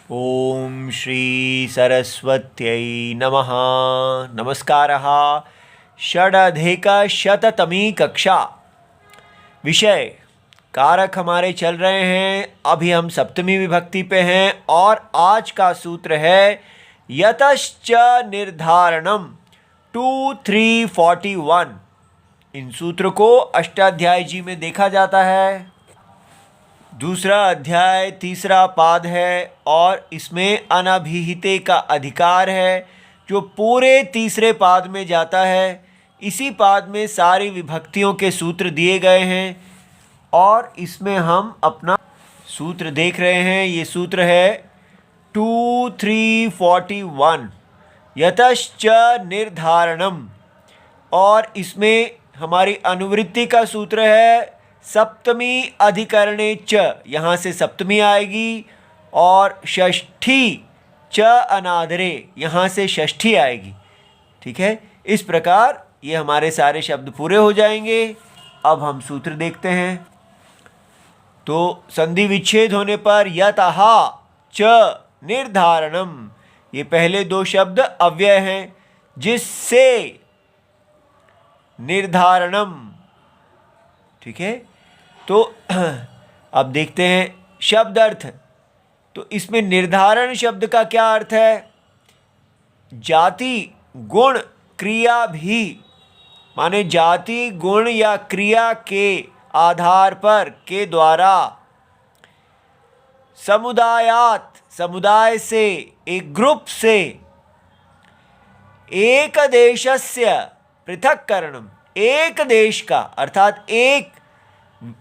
ओम श्री सरस्वत्यै नमः। नमस्कारः। षडधिकशततमी कक्षा। विषय कारक हमारे चल रहे हैं। अभी हम सप्तमी विभक्ति पे हैं और आज का सूत्र है यतश्च निर्धारणम 2-3-41। इन सूत्र को अष्टाध्यायी जी में देखा जाता है। दूसरा अध्याय तीसरा पाद है और इसमें अनभिहिते का अधिकार है जो पूरे तीसरे पाद में जाता है। इसी पाद में सारी विभक्तियों के सूत्र दिए गए हैं और इसमें हम अपना सूत्र देख रहे हैं। ये सूत्र है 2-3-41 यतश्च निर्धारणम और इसमें हमारी अनुवृत्ति का सूत्र है सप्तमी अधिकरणे च, यहाँ से सप्तमी आएगी और षष्ठी च अनादरे, यहाँ से षष्ठी आएगी। ठीक है, इस प्रकार ये हमारे सारे शब्द पूरे हो जाएंगे। अब हम सूत्र देखते हैं। तो संधि विच्छेद होने पर यतः च निर्धारणम, ये पहले दो शब्द अव्यय हैं। जिससे निर्धारणम, ठीक है। तो अब देखते हैं शब्द अर्थ। तो इसमें निर्धारण शब्द का क्या अर्थ है? जाति गुण क्रिया भी, माने जाति गुण या क्रिया के आधार पर के द्वारा समुदायात, समुदाय से, एक ग्रुप से, एक देशस्य पृथक्करणम, एक देश का अर्थात एक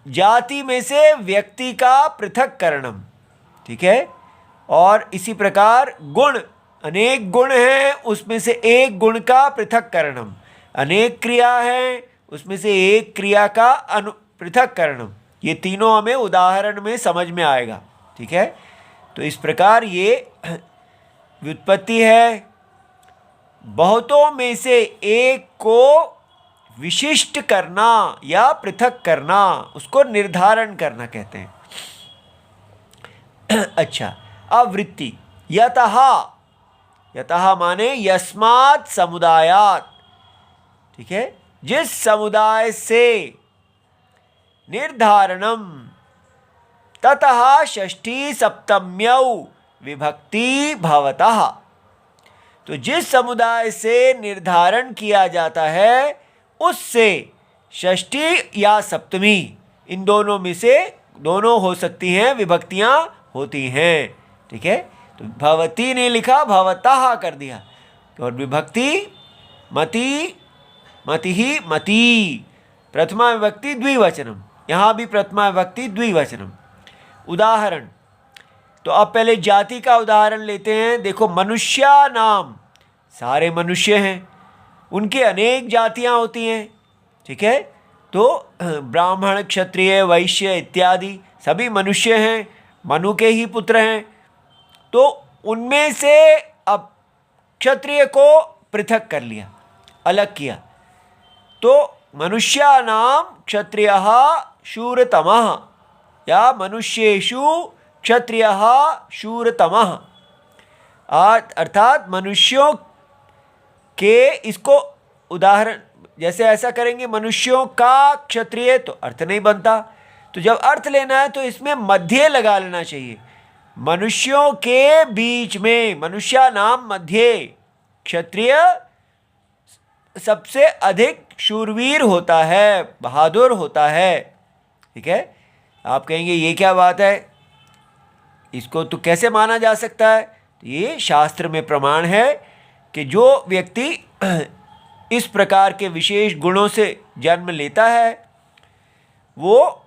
जाति में से व्यक्ति का पृथक्करणम। ठीक है। और इसी प्रकार गुण, अनेक गुण हैं उसमें से एक गुण का पृथक्करणम, अनेक क्रिया है उसमें से एक क्रिया का पृथक्करणम। ये तीनों हमें उदाहरण में समझ में आएगा। ठीक है। तो इस प्रकार ये व्युत्पत्ति है। बहुतों में से एक को विशिष्ट करना या पृथक करना, उसको निर्धारण करना कहते हैं। अच्छा, अब वृत्ति यतः, यतः माने यस्मात् समुदायात्। ठीक है, जिस समुदाय से निर्धारणम ततः षष्ठी सप्तम्यौ विभक्ति भवतः। तो जिस समुदाय से निर्धारण किया जाता है उससे षष्ठी या सप्तमी, इन दोनों में से दोनों हो सकती हैं, विभक्तियां होती हैं। ठीक है। तो भवती ने लिखा भवतः कर दिया। और विभक्ति मति, मतिहि, मति, प्रथमा विभक्ति द्विवचनम, यहाँ भी प्रथमा विभक्ति द्विवचनम। उदाहरण, तो अब पहले जाति का उदाहरण लेते हैं। देखो, मनुष्या नाम, सारे मनुष्य हैं, उनकी अनेक जातियां होती हैं। ठीक है। तो ब्राह्मण, क्षत्रिय, वैश्य इत्यादि सभी मनुष्य हैं, मनु के ही पुत्र हैं। तो उनमें से अब क्षत्रिय को पृथक कर लिया, अलग किया। तो मनुष्या नाम क्षत्रियः शूरतमः या मनुष्येषु क्षत्रियः शूरतमः, अर्थात मनुष्यों के, इसको उदाहरण जैसे ऐसा करेंगे मनुष्यों का क्षत्रिय, तो अर्थ नहीं बनता। तो जब अर्थ लेना है तो इसमें मध्य लगा लेना चाहिए। मनुष्यों के बीच में, मनुष्या नाम मध्य, क्षत्रिय सबसे अधिक शूरवीर होता है, बहादुर होता है। ठीक है। आप कहेंगे ये क्या बात है, इसको तो कैसे माना जा सकता है? तो ये शास्त्र में प्रमाण है कि जो व्यक्ति इस प्रकार के विशेष गुणों से जन्म लेता है वो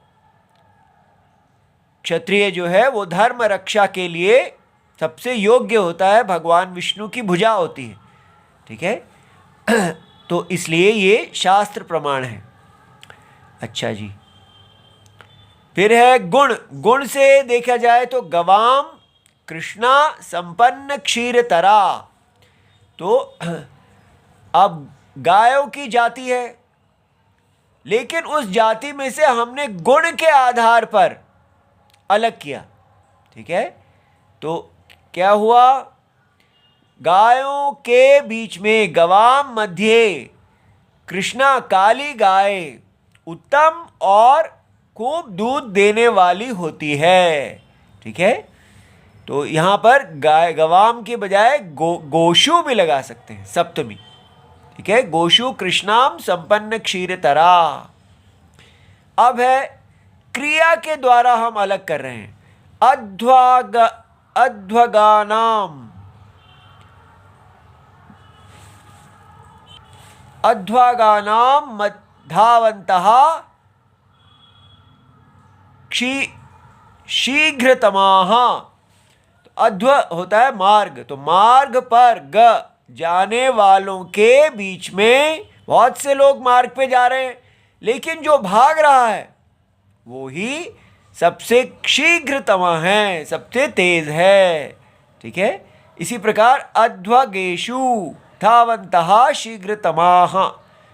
क्षत्रिय जो है वो धर्म रक्षा के लिए सबसे योग्य होता है, भगवान विष्णु की भुजा होती है। ठीक है। तो इसलिए ये शास्त्र प्रमाण है। अच्छा जी, फिर है गुण। गुण से देखा जाए तो गवाम कृष्णा संपन्न क्षीरतरा। तो अब गायों की जाति है, लेकिन उस जाति में से हमने गुण के आधार पर अलग किया। ठीक है। तो क्या हुआ? गायों के बीच में, गवाम मध्य, कृष्णा काली गाय उत्तम और खूब दूध देने वाली होती है। ठीक है, तो यहाँ पर गाय गवाम के बजाय गोशु भी लगा सकते हैं, सप्तमी। ठीक है, गोशु कृष्णाम संपन्न क्षीरतरा। अब है क्रिया के द्वारा हम अलग कर रहे हैं। अध्वगानाम धावन्तः शीघ्रतमाः। तो अध्व होता है मार्ग, तो मार्ग पर जाने वालों के बीच में बहुत से लोग मार्ग पे जा रहे हैं, लेकिन जो भाग रहा है वो ही सबसे शीघ्रतमा है, सबसे तेज है। ठीक है, इसी प्रकार अध्वगेषु धावन्तः शीघ्रतमाः,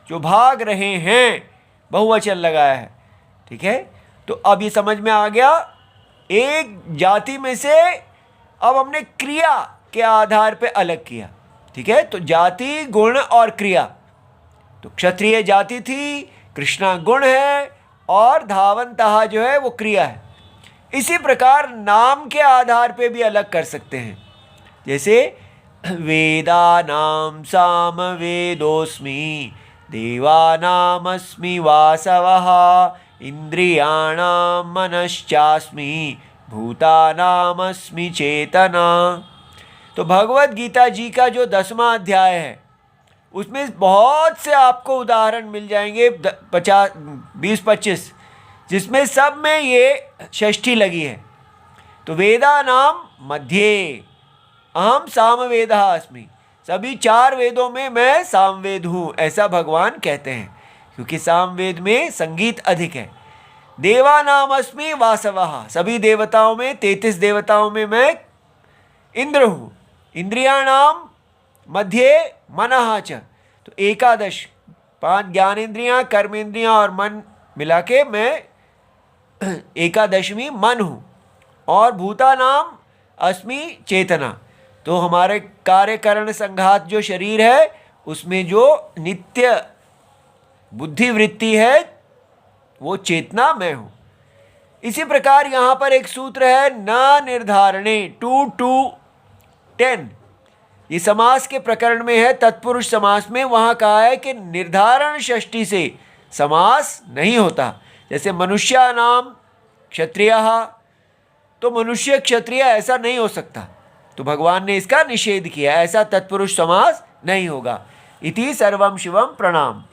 जो भाग रहे हैं, बहुवचन लगाया है। ठीक है, तो अब ये समझ में आ गया। एक जाति में से अब हमने क्रिया के आधार पे अलग किया। ठीक है, तो जाति, गुण और क्रिया। तो क्षत्रिय जाति थी, कृष्णा गुण है और धावन्तः जो है वो क्रिया है। इसी प्रकार नाम के आधार पे भी अलग कर सकते हैं। जैसे वेदानां सामवेदोऽस्मि, देवानामस्मि वासवः, इंद्रियाणां मनश्चास्मि, भूतानामस्मि चेतना। तो भगवत गीता जी का जो 10वां अध्याय है उसमें बहुत से आपको उदाहरण मिल जाएंगे, 20-25, जिसमें सब में ये षष्ठी लगी है। तो वेदानाम मध्ये अहम सामवेदः अस्मि, सभी 4 वेदों में मैं सामवेद हूँ, ऐसा भगवान कहते हैं, क्योंकि सामवेद में संगीत अधिक है। देवानाम अस्मि वासवः, सभी देवताओं में, 33 देवताओं में मैं इंद्र हूँ। इंद्रियाणाम मध्ये मनः च, तो 11, 5 ज्ञानेन्द्रियाँ, कर्मेंद्रियाँ और मन मिला के मैं 11वीं मन हूँ। और भूतानाम अस्मि चेतना, तो हमारे कार्यकरण संघात जो शरीर है उसमें जो नित्य बुद्धि वृत्ति है वो चेतना मैं हूँ। इसी प्रकार यहाँ पर एक सूत्र है, न निर्धारणे 2-10, ये समास के प्रकरण में है, तत्पुरुष समास में। वहाँ कहा है कि निर्धारण षष्ठी से समास नहीं होता। जैसे मनुष्यानाम क्षत्रियः, तो मनुष्य क्षत्रिय ऐसा नहीं हो सकता, तो भगवान ने इसका निषेध किया, ऐसा तत्पुरुष समास नहीं होगा। इति सर्वम शिवम प्रणाम।